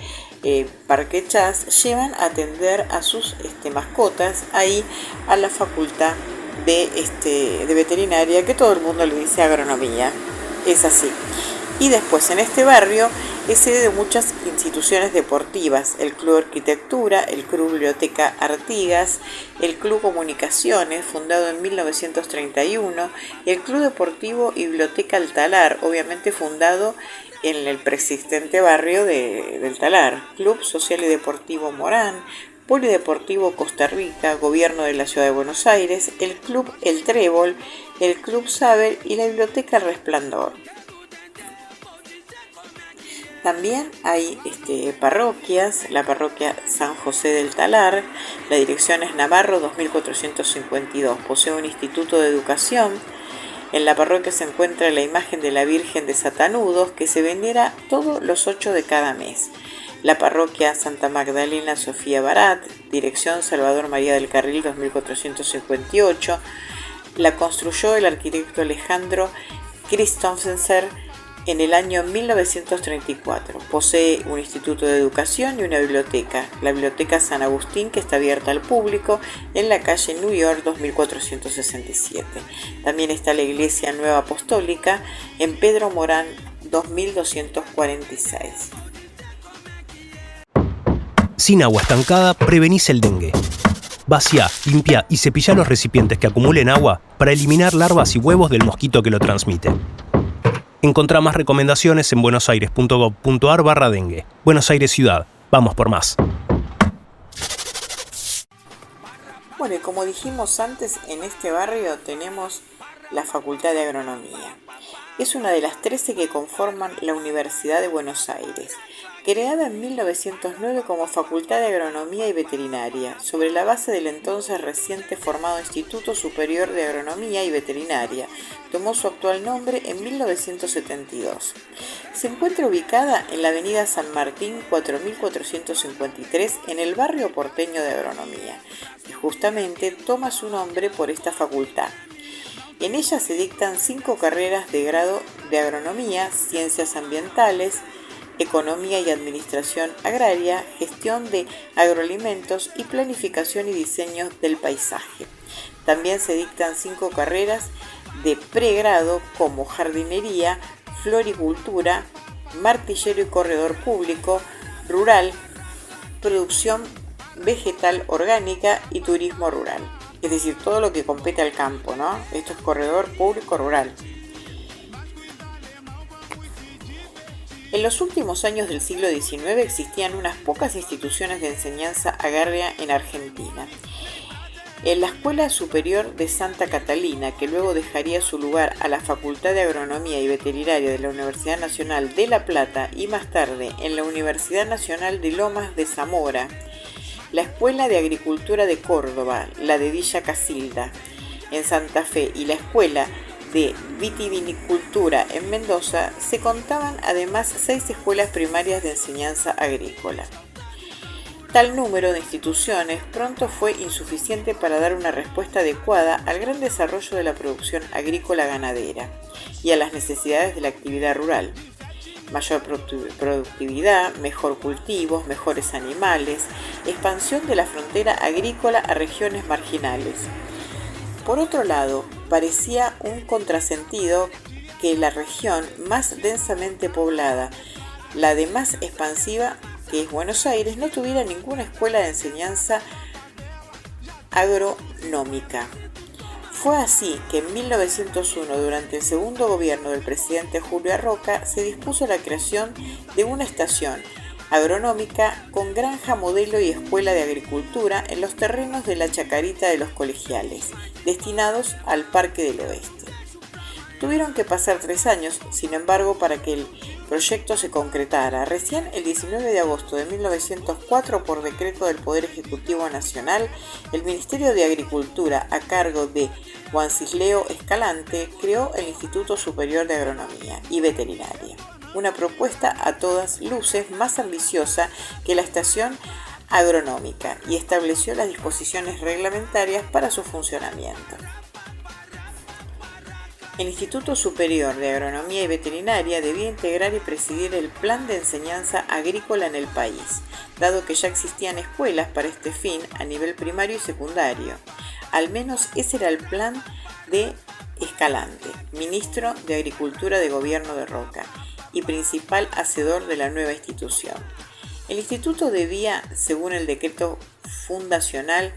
Parque Chas, llevan a atender a sus mascotas ahí a la Facultad de veterinaria, que todo el mundo le dice agronomía. Es así. Y después en este barrio es sede de muchas instituciones deportivas: el Club Arquitectura, el Club Biblioteca Artigas, el Club Comunicaciones, fundado en 1931, y el Club Deportivo y Biblioteca El Talar, obviamente fundado en el preexistente barrio del Talar. Club Social y Deportivo Morán, Polideportivo Costa Rica, Gobierno de la Ciudad de Buenos Aires, el Club El Trébol, el Club Saber y la Biblioteca El Resplandor. También hay parroquias: la parroquia San José del Talar, la dirección es Navarro 2452, posee un instituto de educación. En la parroquia se encuentra la imagen de la Virgen de Satanudos, que se venera todos los 8 de cada mes. La parroquia Santa Magdalena Sofía Barat, dirección Salvador María del Carril 2458, la construyó el arquitecto Alejandro Christoffer en el año 1934. Posee un instituto de educación y una biblioteca, la Biblioteca San Agustín, que está abierta al público en la calle New York 2467. También está la Iglesia Nueva Apostólica en Pedro Morán 2246. Sin agua estancada, prevenís el dengue. Vacía, limpia y cepilla los recipientes que acumulen agua para eliminar larvas y huevos del mosquito que lo transmite. Encontrá más recomendaciones en buenosaires.gov.ar/dengue. Buenos Aires Ciudad. Vamos por más. Bueno, y como dijimos antes, en este barrio tenemos la Facultad de Agronomía. Es una de las 13 que conforman la Universidad de Buenos Aires, creada en 1909 como Facultad de Agronomía y Veterinaria, sobre la base del entonces reciente formado Instituto Superior de Agronomía y Veterinaria. Tomó su actual nombre en 1972. Se encuentra ubicada en la avenida San Martín 4453 en el barrio porteño de Agronomía, y justamente toma su nombre por esta facultad. En ella se dictan 5 carreras de grado de agronomía, ciencias ambientales, economía y administración agraria, gestión de agroalimentos y planificación y diseño del paisaje. También se dictan 5 carreras de pregrado como jardinería, floricultura, martillero y corredor público, rural, producción vegetal orgánica y turismo rural. Es decir, todo lo que compete al campo, ¿no? Esto es corredor público rural. En los últimos años del siglo XIX existían unas pocas instituciones de enseñanza agraria en Argentina. En la Escuela Superior de Santa Catalina, que luego dejaría su lugar a la Facultad de Agronomía y Veterinaria de la Universidad Nacional de La Plata y más tarde en la Universidad Nacional de Lomas de Zamora, la Escuela de Agricultura de Córdoba, la de Villa Casilda en Santa Fe y la Escuela de Vitivinicultura en Mendoza, se contaban además 6 escuelas primarias de enseñanza agrícola. Tal número de instituciones pronto fue insuficiente para dar una respuesta adecuada al gran desarrollo de la producción agrícola ganadera y a las necesidades de la actividad rural. Mayor productividad, mejor cultivos, mejores animales, expansión de la frontera agrícola a regiones marginales. Por otro lado, parecía un contrasentido que la región más densamente poblada, la de más expansiva, que es Buenos Aires, no tuviera ninguna escuela de enseñanza agronómica. Fue así que en 1901, durante el segundo gobierno del presidente Julio Arroca, se dispuso la creación de una estación agronómica con granja modelo y escuela de agricultura en los terrenos de la Chacarita de los Colegiales, destinados al Parque del Oeste. Tuvieron que pasar 3 años, sin embargo, para que el proyecto se concretara. Recién el 19 de agosto de 1904, por decreto del Poder Ejecutivo Nacional, el Ministerio de Agricultura, a cargo de Juancisleo Escalante, creó el Instituto Superior de Agronomía y Veterinaria. Una propuesta a todas luces más ambiciosa que la estación agronómica, y estableció las disposiciones reglamentarias para su funcionamiento. El Instituto Superior de Agronomía y Veterinaria debía integrar y presidir el plan de enseñanza agrícola en el país, dado que ya existían escuelas para este fin a nivel primario y secundario. Al menos ese era el plan de Escalante, ministro de Agricultura de Gobierno de Roca y principal hacedor de la nueva institución. El instituto debía, según el decreto fundacional,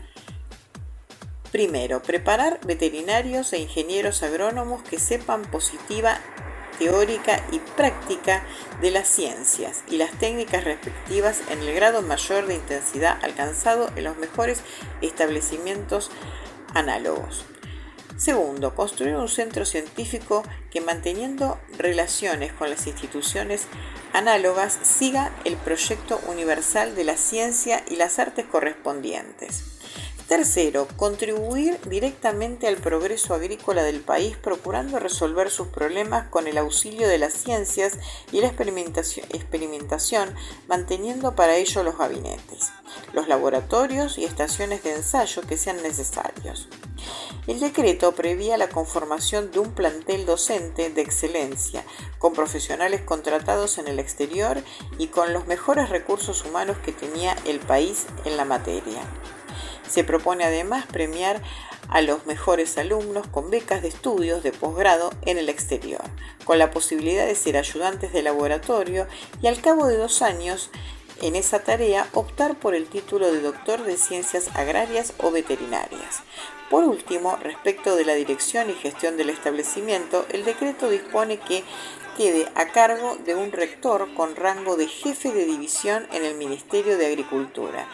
primero, preparar veterinarios e ingenieros agrónomos que sepan positiva, teórica y práctica de las ciencias y las técnicas respectivas en el grado mayor de intensidad alcanzado en los mejores establecimientos análogos. Segundo, construir un centro científico que, manteniendo relaciones con las instituciones análogas, siga el proyecto universal de la ciencia y las artes correspondientes. Tercero, contribuir directamente al progreso agrícola del país procurando resolver sus problemas con el auxilio de las ciencias y la experimentación, manteniendo para ello los gabinetes, los laboratorios y estaciones de ensayo que sean necesarios. El decreto prevía la conformación de un plantel docente de excelencia, con profesionales contratados en el exterior y con los mejores recursos humanos que tenía el país en la materia. Se propone además premiar a los mejores alumnos con becas de estudios de posgrado en el exterior, con la posibilidad de ser ayudantes de laboratorio y al cabo de 2 años en esa tarea optar por el título de doctor de ciencias agrarias o veterinarias. Por último, respecto de la dirección y gestión del establecimiento, el decreto dispone que quede a cargo de un rector con rango de jefe de división en el Ministerio de Agricultura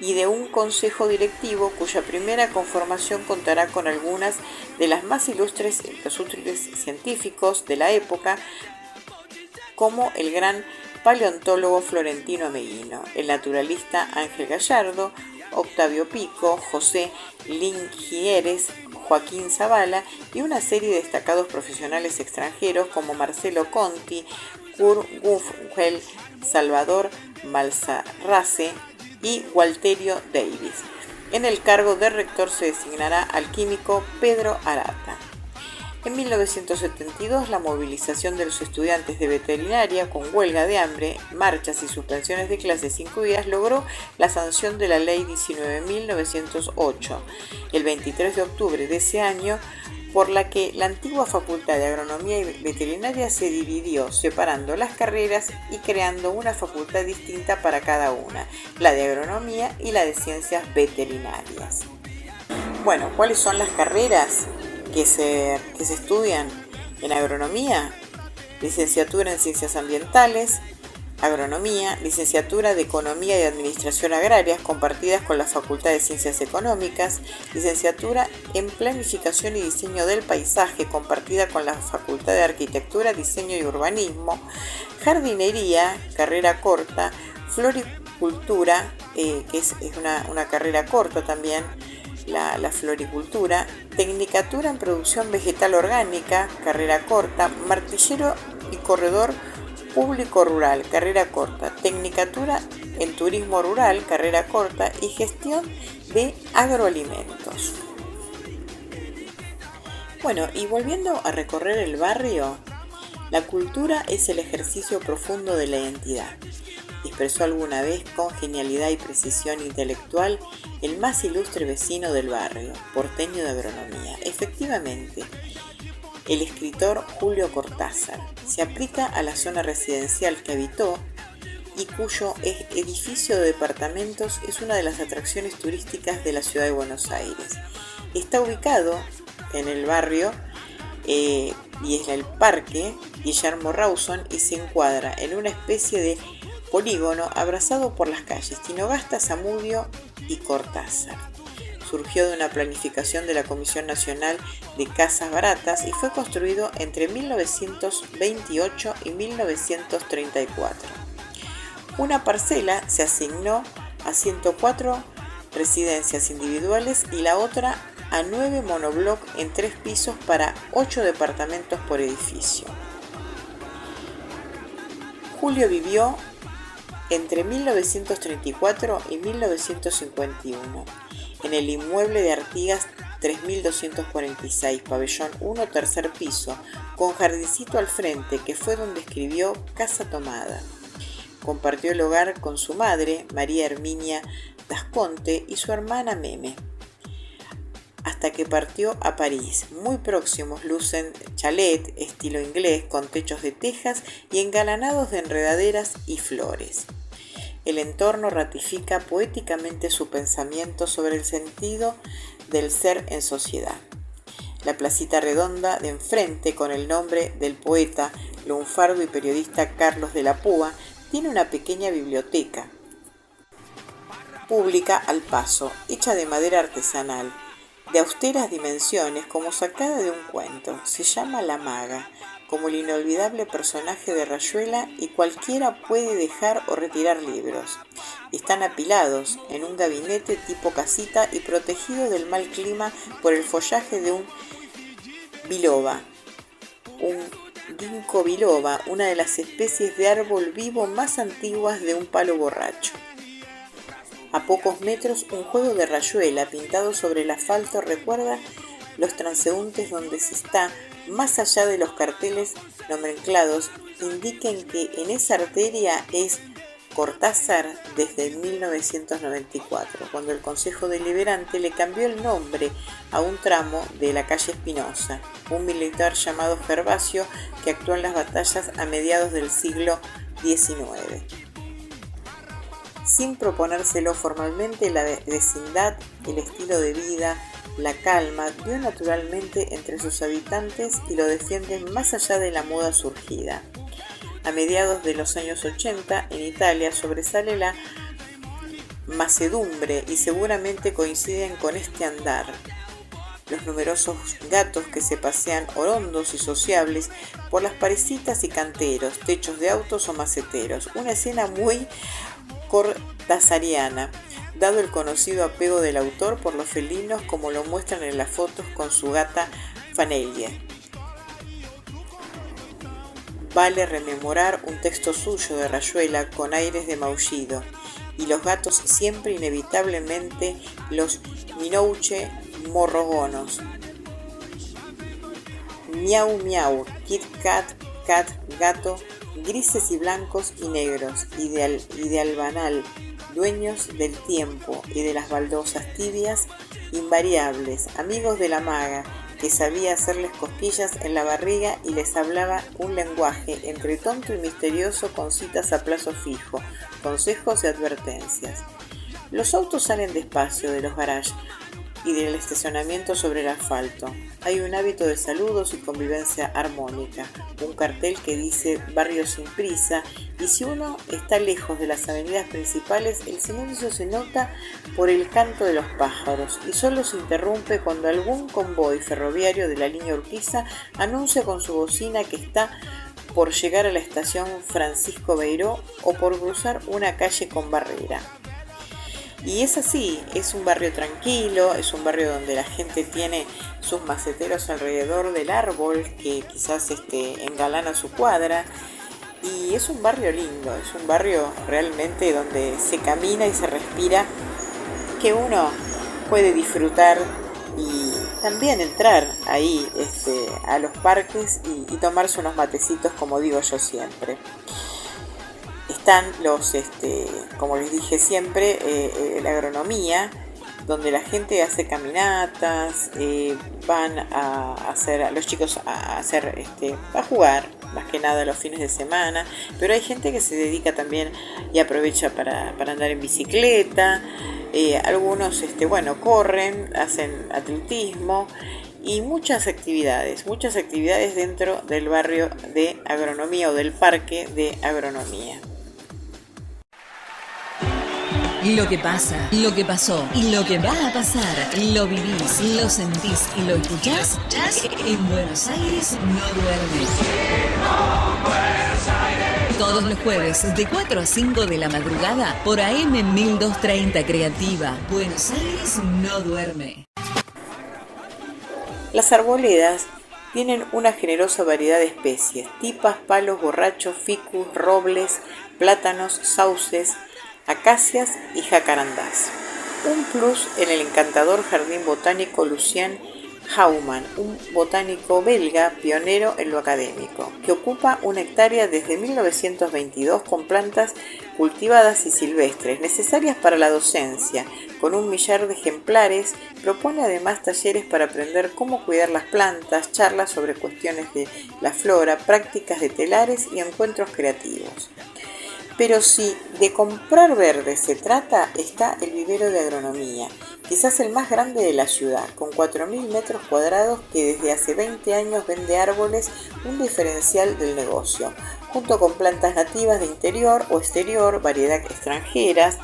y de un consejo directivo cuya primera conformación contará con algunas de las más ilustres científicos de la época, como el gran paleontólogo Florentino Ameguino, el naturalista Ángel Gallardo, Octavio Pico, José Lingieres, Joaquín Zavala y una serie de destacados profesionales extranjeros como Marcelo Conti, Kurt Guffel, Salvador Balsarrace y Walterio Davis. En el cargo de rector se designará al químico Pedro Arata. En 1972, la movilización de los estudiantes de veterinaria con huelga de hambre, marchas y suspensiones de clases incluidas logró la sanción de la Ley 19.908, el 23 de octubre de ese año, por la que la antigua Facultad de Agronomía y Veterinaria se dividió, separando las carreras y creando una facultad distinta para cada una, la de Agronomía y la de Ciencias Veterinarias. Bueno, ¿cuáles son las carreras que se estudian en agronomía? Licenciatura en Ciencias Ambientales, Agronomía, Licenciatura de Economía y Administración Agrarias compartidas con la Facultad de Ciencias Económicas, Licenciatura en Planificación y Diseño del Paisaje compartida con la Facultad de Arquitectura, Diseño y Urbanismo, Jardinería, carrera corta, Floricultura, que es una carrera corta también, la floricultura, Tecnicatura en Producción Vegetal Orgánica, carrera corta, Martillero y Corredor Público Rural, carrera corta, Tecnicatura en Turismo Rural, carrera corta y Gestión de Agroalimentos. Bueno, y volviendo a recorrer el barrio, la cultura es el ejercicio profundo de la identidad. Expresó alguna vez con genialidad y precisión intelectual el más ilustre vecino del barrio, porteño de agronomía. Efectivamente, el escritor Julio Cortázar se aplica a la zona residencial que habitó y cuyo edificio de departamentos es una de las atracciones turísticas de la ciudad de Buenos Aires. Está ubicado en el barrio y es el Parque Guillermo Rawson y se encuadra en una especie de polígono abrazado por las calles Tinogasta, Zamudio y Cortázar. Surgió de una planificación de la Comisión Nacional de Casas Baratas y fue construido entre 1928 y 1934. Una parcela se asignó a 104 residencias individuales y la otra a 9 monobloc en 3 pisos para 8 departamentos por edificio. Julio vivió entre 1934 y 1951 en el inmueble de Artigas 3246, pabellón 1, tercer piso, con jardincito al frente, que fue donde escribió Casa Tomada. Compartió el hogar con su madre, María Herminia Dasconte, y su hermana Meme. hasta que partió a París. Muy próximos lucen chalet estilo inglés con techos de tejas y engalanados de enredaderas y flores. El entorno ratifica poéticamente su pensamiento sobre el sentido del ser en sociedad. La placita redonda de enfrente, con el nombre del poeta, lunfardo y periodista Carlos de la Púa, tiene una pequeña biblioteca pública al paso, hecha de madera artesanal, de austeras dimensiones como sacada de un cuento. Se llama La Maga, como el inolvidable personaje de Rayuela, y cualquiera puede dejar o retirar libros. Están apilados en un gabinete tipo casita y protegidos del mal clima por el follaje de un biloba, un ginkgo biloba, una de las especies de árbol vivo más antiguas de un palo borracho. A pocos metros, un juego de rayuela pintado sobre el asfalto recuerda los transeúntes donde se está, más allá de los carteles nomenclados, indiquen que en esa arteria es Cortázar desde 1994, cuando el Consejo Deliberante le cambió el nombre a un tramo de la calle Espinosa, un militar llamado Gervasio que actuó en las batallas a mediados del siglo XIX. Sin proponérselo formalmente, la vecindad, el estilo de vida, la calma, dio naturalmente entre sus habitantes y lo defienden más allá de la moda surgida. A mediados de los años 80, en Italia sobresale la macedumbre y seguramente coinciden con este andar los numerosos gatos que se pasean orondos y sociables por las parecitas y canteros, techos de autos o maceteros. Una escena muy cortázariana, dado el conocido apego del autor por los felinos, como lo muestran en las fotos con su gata Fanelie. Vale rememorar un texto suyo de Rayuela con aires de maullido, y los gatos siempre inevitablemente los minouche morrogonos. Miau miau, kit cat, cat, gato, grises y blancos y negros, y de albanal, dueños del tiempo y de las baldosas tibias, invariables, amigos de la maga, que sabía hacerles cosquillas en la barriga y les hablaba un lenguaje entre tonto y misterioso, con citas a plazo fijo, consejos y advertencias. Los autos salen despacio de los garages y del estacionamiento sobre el asfalto. Hay un hábito de saludos y convivencia armónica, un cartel que dice barrio sin prisa, y si uno está lejos de las avenidas principales, el silencio se nota por el canto de los pájaros y solo se interrumpe cuando algún convoy ferroviario de la línea Urquiza anuncia con su bocina que está por llegar a la estación Francisco Beiró o por cruzar una calle con barrera. Y es así, es un barrio tranquilo, es un barrio donde la gente tiene sus maceteros alrededor del árbol que quizás engalana su cuadra, y es un barrio lindo, es un barrio realmente donde se camina y se respira, que uno puede disfrutar y también entrar ahí a los parques y tomarse unos matecitos, como digo yo siempre. Están los, como les dije siempre, la agronomía, donde la gente hace caminatas, van a hacer, los chicos a jugar, más que nada los fines de semana, pero hay gente que se dedica también y aprovecha para andar en bicicleta, algunos, corren, hacen atletismo, y muchas actividades dentro del barrio de agronomía o del parque de agronomía. Lo que pasa, lo que pasó y lo que va a pasar, lo vivís, lo sentís y lo escuchás. En Buenos Aires no duerme. Todos los jueves de 4 a 5 de la madrugada por AM 1230 Creativa. Buenos Aires no duerme. Las arboledas tienen una generosa variedad de especies: tipas, palos, borrachos, ficus, robles, plátanos, sauces, acacias y jacarandás. Un plus en el encantador jardín botánico Lucien Hauman, un botánico belga pionero en lo académico, que ocupa 1 hectárea desde 1922 con plantas cultivadas y silvestres necesarias para la docencia. Con 1 millar de ejemplares, propone además talleres para aprender cómo cuidar las plantas, charlas sobre cuestiones de la flora, prácticas de telares y encuentros creativos. Pero si de comprar verde se trata, está el vivero de agronomía, quizás el más grande de la ciudad, con 4.000 metros cuadrados que desde hace 20 años vende árboles, un diferencial del negocio, junto con plantas nativas de interior o exterior, variedad extranjeras,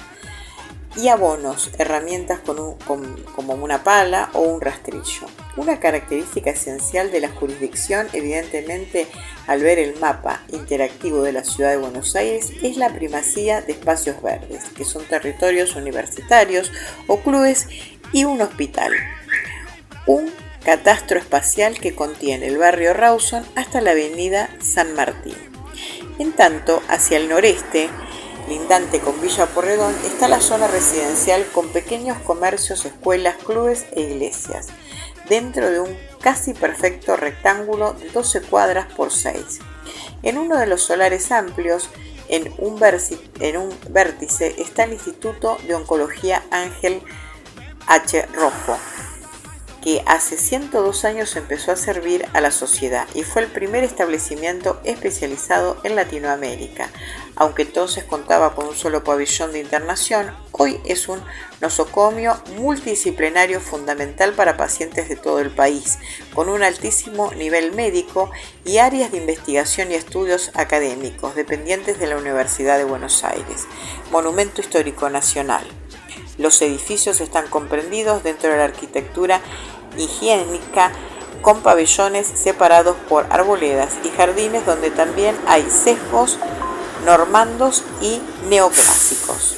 y abonos, herramientas como una pala o un rastrillo. Una característica esencial de la jurisdicción, evidentemente, al ver el mapa interactivo de la ciudad de Buenos Aires, es la primacía de espacios verdes, que son territorios universitarios o clubes y un hospital. Un catastro espacial que contiene el barrio Rawson hasta la avenida San Martín. En tanto, hacia el noreste, lindante con Villa Porredón, está la zona residencial con pequeños comercios, escuelas, clubes e iglesias, dentro de un casi perfecto rectángulo de 12 cuadras por 6. En uno de los solares amplios, en un vértice, está el Instituto de Oncología Ángel H. Rojo, que hace 102 años empezó a servir a la sociedad y fue el primer establecimiento especializado en Latinoamérica. Aunque entonces contaba con un solo pabellón de internación, hoy es un nosocomio multidisciplinario fundamental para pacientes de todo el país, con un altísimo nivel médico y áreas de investigación y estudios académicos dependientes de la Universidad de Buenos Aires, monumento histórico nacional. Los edificios están comprendidos dentro de la arquitectura higiénica, con pabellones separados por arboledas y jardines donde también hay sesgos normandos y neoclásicos.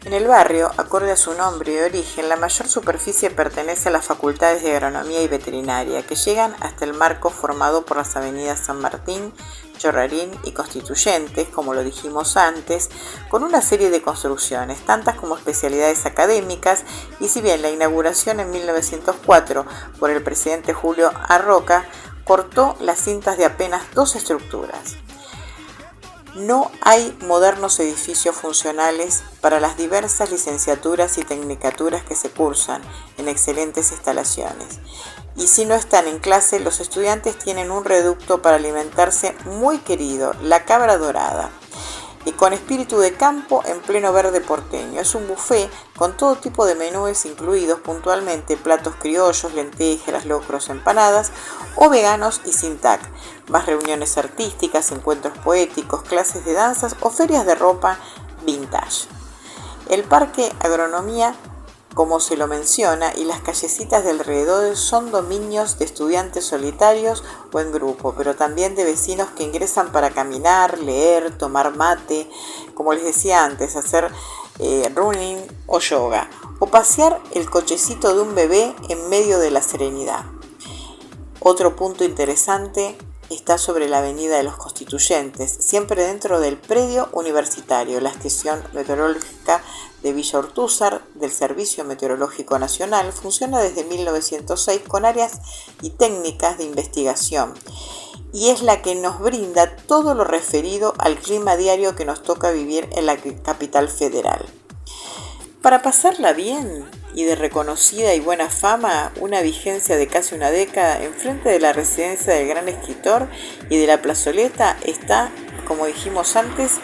En el barrio, acorde a su nombre y origen, la mayor superficie pertenece a las facultades de Agronomía y Veterinaria, que llegan hasta el marco formado por las avenidas San Martín, Chorrarín y Constituyentes, como lo dijimos antes, con una serie de construcciones, tantas como especialidades académicas, y si bien la inauguración en 1904 por el presidente Julio Arroca cortó las cintas de apenas 2 estructuras. No hay modernos edificios funcionales para las diversas licenciaturas y tecnicaturas que se cursan en excelentes instalaciones. Y si no están en clase, los estudiantes tienen un reducto para alimentarse muy querido, la Cabra Dorada, y con espíritu de campo en pleno verde porteño. Es un buffet con todo tipo de menúes incluidos puntualmente platos criollos, lentejas, locros, empanadas o veganos y sin TAC, más reuniones artísticas, encuentros poéticos, clases de danzas o ferias de ropa vintage. El Parque Agronomía, como se lo menciona, y las callecitas de alrededor son dominios de estudiantes solitarios o en grupo, pero también de vecinos que ingresan para caminar, leer, tomar mate, como les decía antes, hacer running o yoga, o pasear el cochecito de un bebé en medio de la serenidad. Otro punto interesante está sobre la avenida de los Constituyentes, siempre dentro del predio universitario. La estación meteorológica de Villa Ortúzar del Servicio Meteorológico Nacional funciona desde 1906 con áreas y técnicas de investigación, y es la que nos brinda todo lo referido al clima diario que nos toca vivir en la capital federal. Para pasarla bien y de reconocida y buena fama, una vigencia de casi una década, enfrente de la residencia del gran escritor y de la plazoleta está, como dijimos antes,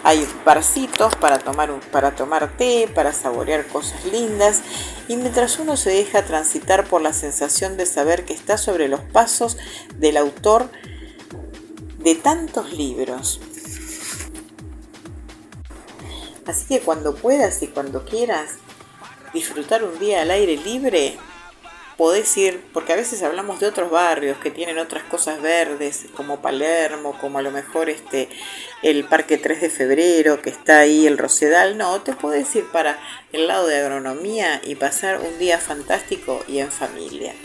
hay barcitos para tomar té, para saborear cosas lindas, y mientras uno se deja transitar por la sensación de saber que está sobre los pasos del autor de tantos libros. Así que cuando puedas y cuando quieras disfrutar un día al aire libre, podés ir, porque a veces hablamos de otros barrios que tienen otras cosas verdes, como Palermo, como a lo mejor el Parque 3 de Febrero, que está ahí, el Rosedal. No, te podés ir para el lado de Agronomía y pasar un día fantástico y en familia.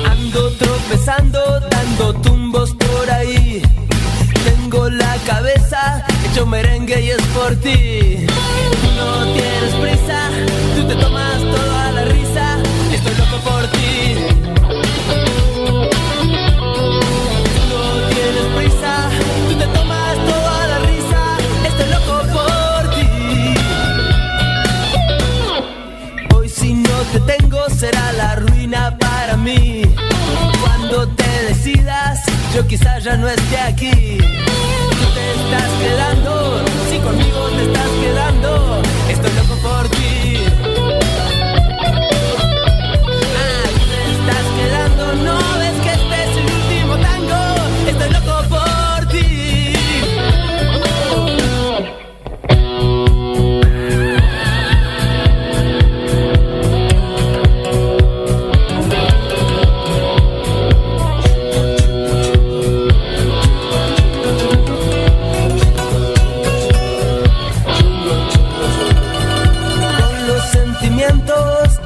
Ando tropezando, dando tumbos por ahí. Tengo la cabeza te tengo será la ruina para mí. Cuando te decidas, yo quizás ya no esté aquí. Tú te estás quedando, si conmigo te estás quedando, estoy loco por ti. Tú te estás quedando, no ves que este es el último tango, estoy loco por ti.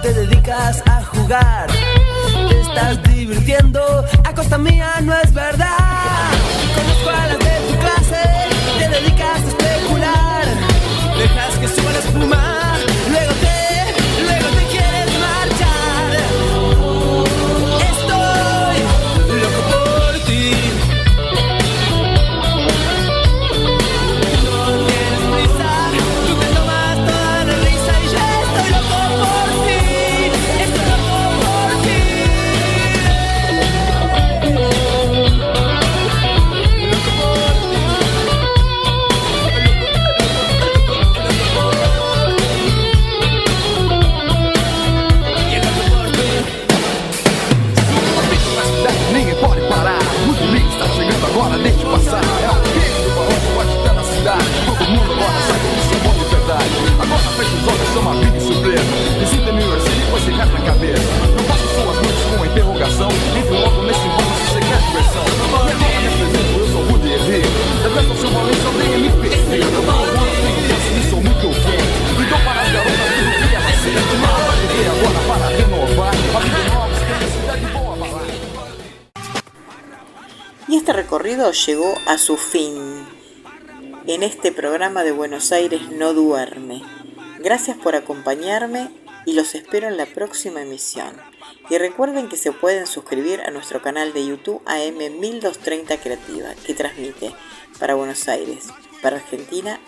Te dedicas a jugar, te estás divirtiendo, a costa mía no es verdad. Conozco a las de tu clase, te dedicas a especular, dejas que suba la espuma, luego te quieres marchar. Estoy loco por ti. No tienes prisa, tú te tomas toda la risa y ya estoy loco por ti. Agora deixe passar, é o peso do barulho pode estar na cidade. Todo mundo agora sabe que isso é bom de verdade. Agora fecha os olhos, chama a vida de surpresa. Visita New York City, depois você cai na cabeça. Não passe suas noites com interrogação. Entre logo nesse encontro se você quer diversão. E agora me apresento, eu sou Rudy Herri. Da versão seu valente só tem MPC. Eu não tenho chance e sou muito quem. Então para as garotas tudo que ela sente. Nada de ver agora para renovar. A vida nova, tem a cidade boa pra lá. Y este recorrido llegó a su fin en este programa de Buenos Aires no duerme. Gracias por acompañarme y los espero en la próxima emisión. Y recuerden que se pueden suscribir a nuestro canal de YouTube AM 1230 Creativa, que transmite para Buenos Aires, para Argentina